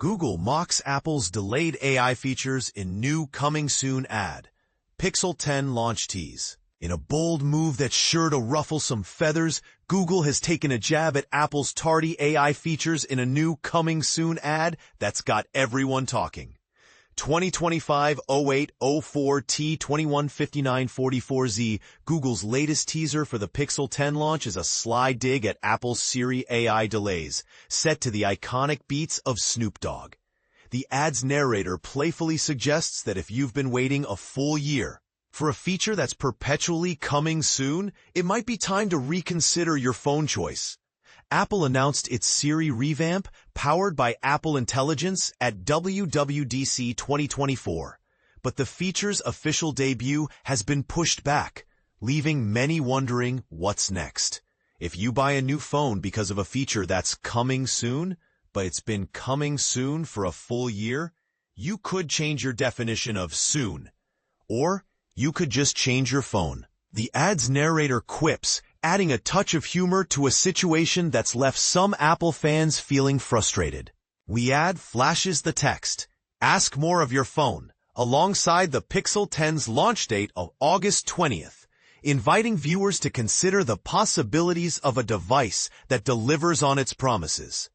Google mocks Apple's delayed AI features in new coming soon ad. Pixel 10 launch tease. In a bold move that's sure to ruffle some feathers, Google has taken a jab at Apple's tardy AI features in a new coming soon ad that's got everyone talking. 2025-08-04-T215944Z, Google's latest teaser for the Pixel 10 launch is a sly dig at Apple's Siri AI delays, set to the iconic beats of Snoop Dogg. The ad's narrator playfully suggests that if you've been waiting a full year for a feature that's perpetually coming soon, it might be time to reconsider your phone choice. Apple announced its Siri revamp, powered by Apple Intelligence, at WWDC 2024. But the feature's official debut has been pushed back, leaving many wondering what's next. If you buy a new phone because of a feature that's coming soon, but it's been coming soon for a full year, you could change your definition of soon. Or you could just change your phone. The ad's narrator quips, adding a touch of humor to a situation that's left some Apple fans feeling frustrated. The ad flashes the text, "Ask more of your phone," alongside the Pixel 10's launch date of August 20th, inviting viewers to consider the possibilities of a device that delivers on its promises.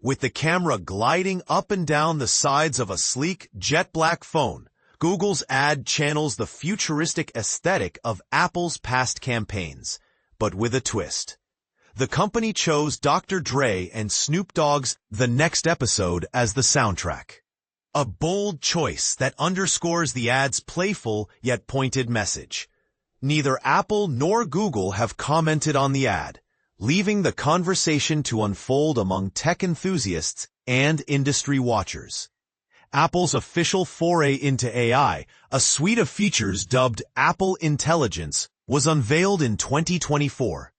With the camera gliding up and down the sides of a sleek, jet-black phone, Google's ad channels the futuristic aesthetic of Apple's past campaigns, but with a twist. The company chose Dr. Dre and Snoop Dogg's The Next episode as the soundtrack. A bold choice that underscores the ad's playful yet pointed message. Neither Apple nor Google have commented on the ad, leaving the conversation to unfold among tech enthusiasts and industry watchers. Apple's official foray into AI, a suite of features dubbed Apple Intelligence, was unveiled in 2024.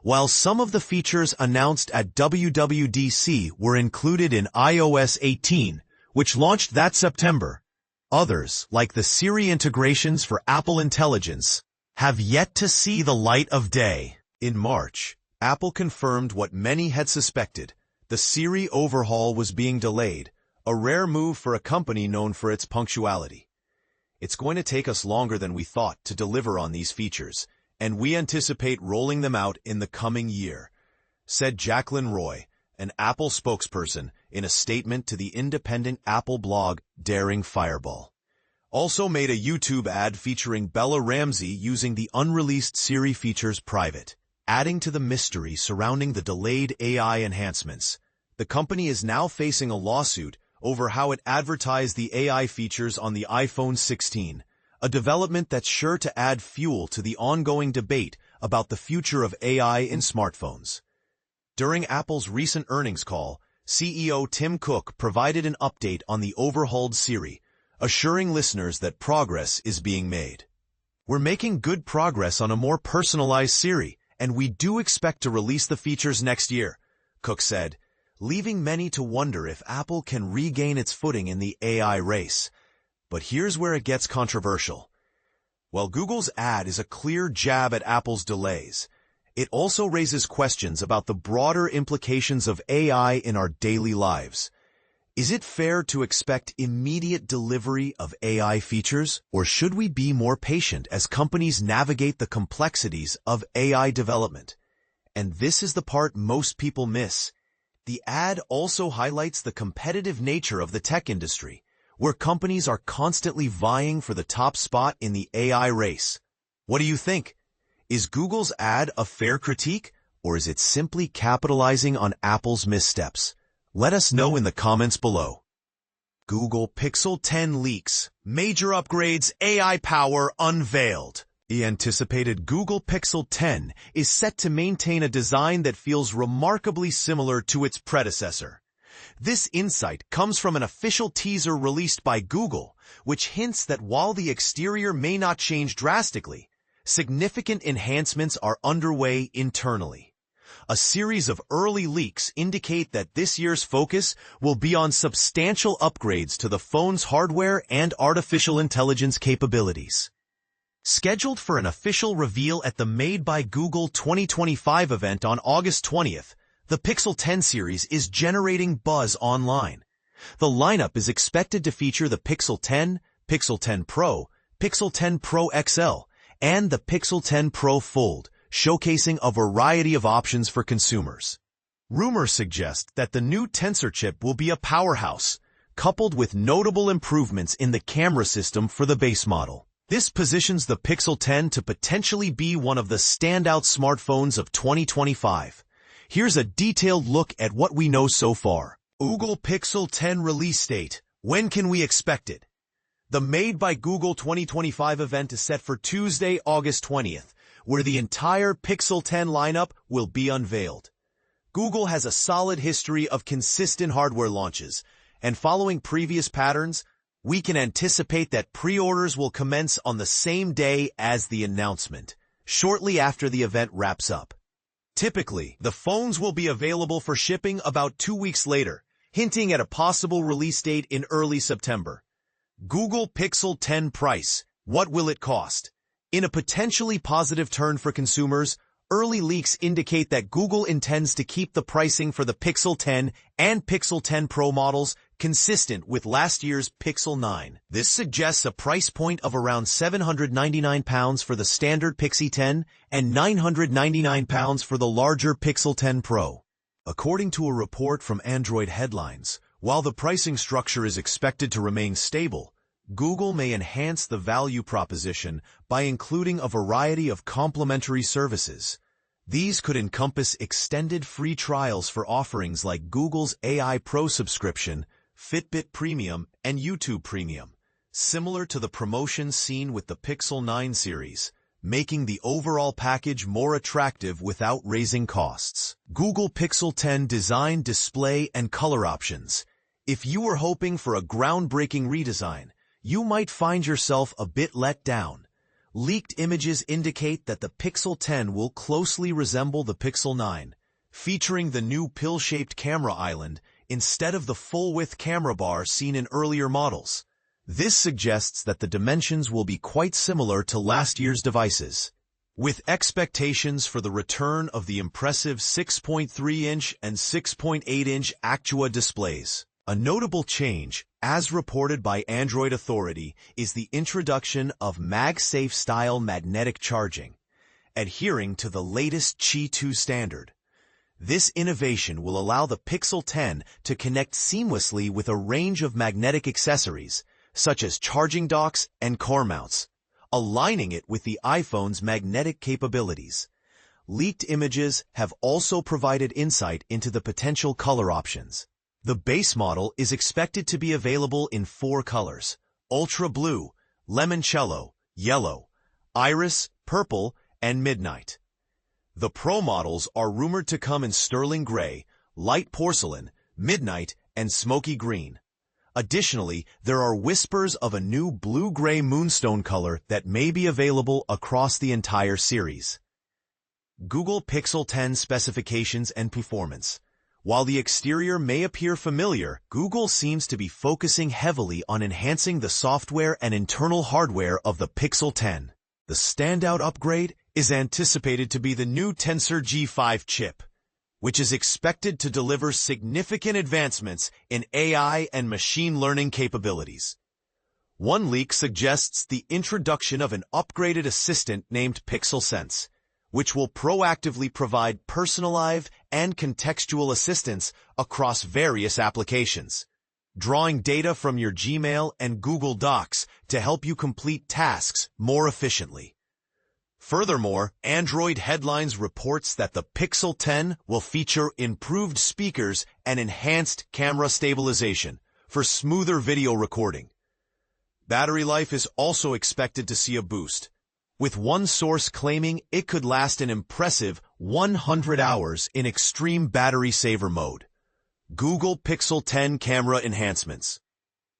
While some of the features announced at WWDC were included in iOS 18, which launched that September, others, like the Siri integrations for Apple Intelligence, have yet to see the light of day. In March, Apple confirmed what many had suspected: the Siri overhaul was being delayed, a rare move for a company known for its punctuality. "It's going to take us longer than we thought to deliver on these features, and we anticipate rolling them out in the coming year," said Jacqueline Roy, an Apple spokesperson, in a statement to the independent Apple blog Daring Fireball. Also made a YouTube ad featuring Bella Ramsey using the unreleased Siri features private, adding to the mystery surrounding the delayed AI enhancements. The company is now facing a lawsuit over how it advertised the AI features on the iPhone 16, a development that's sure to add fuel to the ongoing debate about the future of AI in smartphones. During Apple's recent earnings call, CEO Tim Cook provided an update on the overhauled Siri, assuring listeners that progress is being made. "We're making good progress on a more personalized Siri, and we do expect to release the features next year," Cook said, leaving many to wonder if Apple can regain its footing in the AI race. But here's where it gets controversial. While Google's ad is a clear jab at Apple's delays, it also raises questions about the broader implications of AI in our daily lives. Is it fair to expect immediate delivery of AI features, or should we be more patient as companies navigate the complexities of AI development? And this is the part most people miss. The ad also highlights the competitive nature of the tech industry, where companies are constantly vying for the top spot in the AI race. What do you think? Is Google's ad a fair critique, or is it simply capitalizing on Apple's missteps? Let us know in the comments below. Google Pixel 10 leaks, major upgrades, AI power unveiled. The anticipated Google Pixel 10 is set to maintain a design that feels remarkably similar to its predecessor. This insight comes from an official teaser released by Google, which hints that while the exterior may not change drastically, significant enhancements are underway internally. A series of early leaks indicate that this year's focus will be on substantial upgrades to the phone's hardware and artificial intelligence capabilities. Scheduled for an official reveal at the Made by Google 2025 event on August 20th, the Pixel 10 series is generating buzz online. The lineup is expected to feature the Pixel 10, Pixel 10 Pro, Pixel 10 Pro XL, and the Pixel 10 Pro Fold, showcasing a variety of options for consumers. Rumors suggest that the new Tensor chip will be a powerhouse, coupled with notable improvements in the camera system for the base model. This positions the Pixel 10 to potentially be one of the standout smartphones of 2025. Here's a detailed look at what we know so far. Google Pixel 10 release date. When can we expect it? The Made by Google 2025 event is set for Tuesday, August 20th, where the entire Pixel 10 lineup will be unveiled. Google has a solid history of consistent hardware launches, and following previous patterns, we can anticipate that pre-orders will commence on the same day as the announcement, shortly after the event wraps up. Typically, the phones will be available for shipping about 2 weeks later, hinting at a possible release date in early September. Google Pixel 10 price. What will it cost? In a potentially positive turn for consumers, early leaks indicate that Google intends to keep the pricing for the Pixel 10 and Pixel 10 Pro models consistent with last year's Pixel 9. This suggests a price point of around £799 for the standard Pixie 10 and £999 for the larger Pixel 10 Pro. According to a report from Android Headlines, while the pricing structure is expected to remain stable, Google may enhance the value proposition by including a variety of complementary services. These could encompass extended free trials for offerings like Google's AI Pro subscription, Fitbit Premium, and YouTube Premium, similar to the promotions seen with the Pixel 9 series, making the overall package more attractive without raising costs. Google Pixel 10 design, display, and color options. If you were hoping for a groundbreaking redesign, you might find yourself a bit let down. Leaked images indicate that the Pixel 10 will closely resemble the Pixel 9, featuring the new pill-shaped camera island instead of the full-width camera bar seen in earlier models. This suggests that the dimensions will be quite similar to last year's devices. With expectations for the return of the impressive 6.3-inch and 6.8-inch Actua displays. A notable change, as reported by Android Authority, is the introduction of MagSafe-style magnetic charging, adhering to the latest Qi 2 standard. This innovation will allow the Pixel 10 to connect seamlessly with a range of magnetic accessories, such as charging docks and car mounts, aligning it with the iPhone's magnetic capabilities. Leaked images have also provided insight into the potential color options. The base model is expected to be available in 4 colors: Ultra Blue, Limoncello, Yellow, Iris, Purple, and Midnight. The Pro models are rumored to come in Sterling Gray, Light Porcelain, Midnight, and Smoky Green. Additionally, there are whispers of a new blue-gray moonstone color that may be available across the entire series. Google Pixel 10 specifications and performance. While the exterior may appear familiar, Google seems to be focusing heavily on enhancing the software and internal hardware of the Pixel 10. The standout upgrade is anticipated to be the new Tensor G5 chip, which is expected to deliver significant advancements in AI and machine learning capabilities. One leak suggests the introduction of an upgraded assistant named Pixel Sense, which will proactively provide personalized and contextual assistance across various applications, drawing data from your Gmail and Google Docs to help you complete tasks more efficiently. Furthermore, Android Headlines reports that the Pixel 10 will feature improved speakers and enhanced camera stabilization for smoother video recording. Battery life is also expected to see a boost, with one source claiming it could last an impressive 100 hours in extreme battery saver mode. Google Pixel 10 camera enhancements.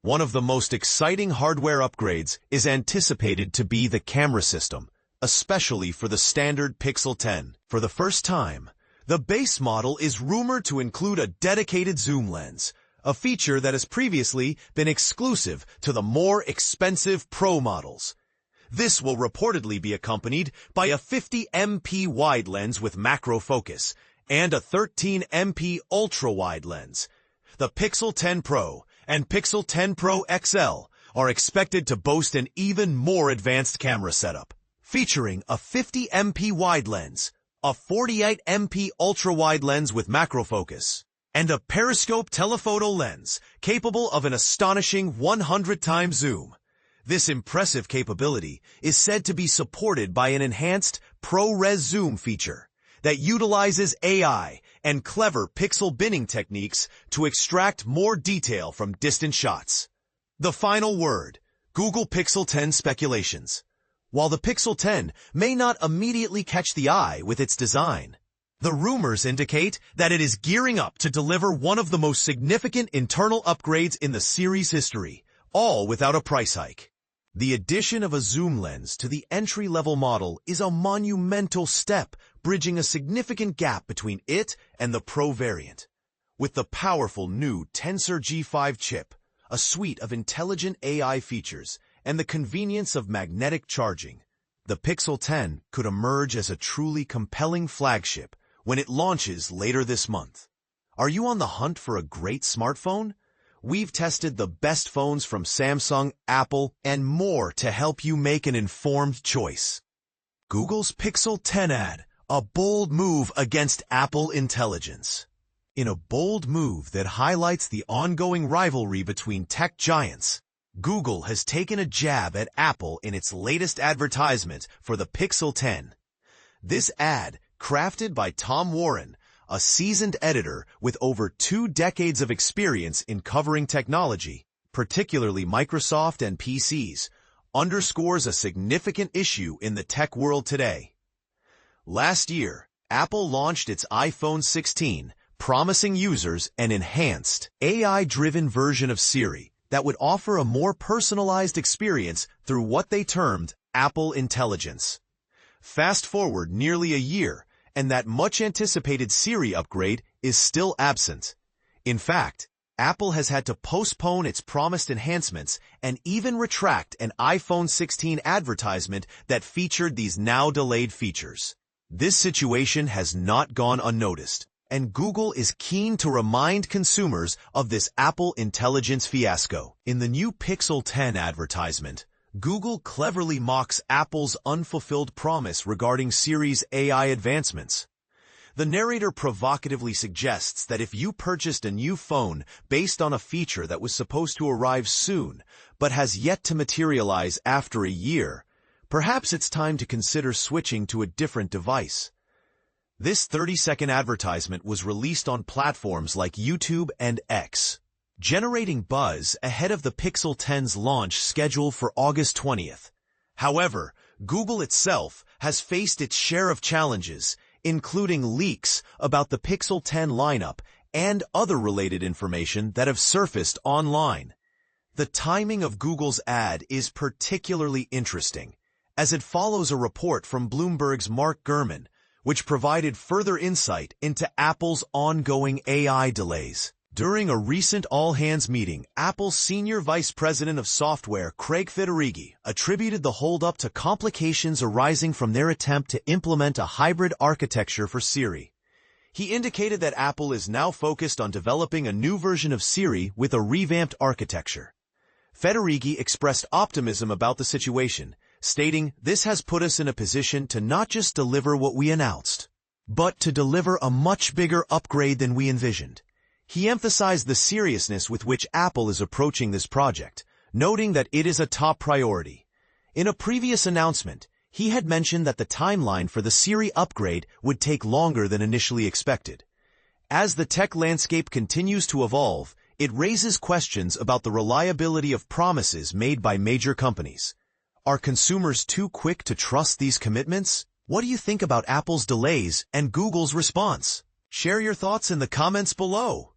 One of the most exciting hardware upgrades is anticipated to be the camera system, especially for the standard Pixel 10. For the first time, the base model is rumored to include a dedicated zoom lens, a feature that has previously been exclusive to the more expensive Pro models. This will reportedly be accompanied by a 50MP wide lens with macro focus and a 13MP ultra-wide lens. The Pixel 10 Pro and Pixel 10 Pro XL are expected to boast an even more advanced camera setup, featuring a 50MP wide lens, a 48MP ultra-wide lens with macro focus, and a periscope telephoto lens capable of an astonishing 100 times zoom. This impressive capability is said to be supported by an enhanced ProRes zoom feature that utilizes AI and clever pixel binning techniques to extract more detail from distant shots. The final word, Google Pixel 10 speculations. While the Pixel 10 may not immediately catch the eye with its design, the rumors indicate that it is gearing up to deliver one of the most significant internal upgrades in the series' history, all without a price hike. The addition of a zoom lens to the entry-level model is a monumental step, bridging a significant gap between it and the Pro variant. With the powerful new Tensor G5 chip, a suite of intelligent AI features, and the convenience of magnetic charging, the Pixel 10 could emerge as a truly compelling flagship when it launches later this month. Are you on the hunt for a great smartphone? We've tested the best phones from Samsung, Apple, and more to help you make an informed choice. Google's Pixel 10 ad, a bold move against Apple intelligence. In a bold move that highlights the ongoing rivalry between tech giants, Google has taken a jab at Apple in its latest advertisement for the Pixel 10. This ad, crafted by Tom Warren, a seasoned editor with over 2 decades of experience in covering technology, particularly Microsoft and PCs, underscores a significant issue in the tech world today. Last year, Apple launched its iPhone 16, promising users an enhanced, AI-driven version of Siri that would offer a more personalized experience through what they termed Apple Intelligence. Fast forward nearly a year, and that much-anticipated Siri upgrade is still absent. In fact, Apple has had to postpone its promised enhancements and even retract an iPhone 16 advertisement that featured these now-delayed features. This situation has not gone unnoticed, and Google is keen to remind consumers of this Apple Intelligence fiasco. In the new Pixel 10 advertisement, Google cleverly mocks Apple's unfulfilled promise regarding Siri's AI advancements. The narrator provocatively suggests that if you purchased a new phone based on a feature that was supposed to arrive soon, but has yet to materialize after a year, perhaps it's time to consider switching to a different device. This 30-second advertisement was released on platforms like YouTube and X, generating buzz ahead of the Pixel 10's launch scheduled for August 20th. However, Google itself has faced its share of challenges, including leaks about the Pixel 10 lineup and other related information that have surfaced online. The timing of Google's ad is particularly interesting, as it follows a report from Bloomberg's Mark Gurman, which provided further insight into Apple's ongoing AI delays. During a recent all-hands meeting, Apple's Senior Vice President of Software, Craig Federighi, attributed the holdup to complications arising from their attempt to implement a hybrid architecture for Siri. He indicated that Apple is now focused on developing a new version of Siri with a revamped architecture. Federighi expressed optimism about the situation, stating, "This has put us in a position to not just deliver what we announced, but to deliver a much bigger upgrade than we envisioned." He emphasized the seriousness with which Apple is approaching this project, noting that it is a top priority. In a previous announcement, he had mentioned that the timeline for the Siri upgrade would take longer than initially expected. As the tech landscape continues to evolve, it raises questions about the reliability of promises made by major companies. Are consumers too quick to trust these commitments? What do you think about Apple's delays and Google's response? Share your thoughts in the comments below.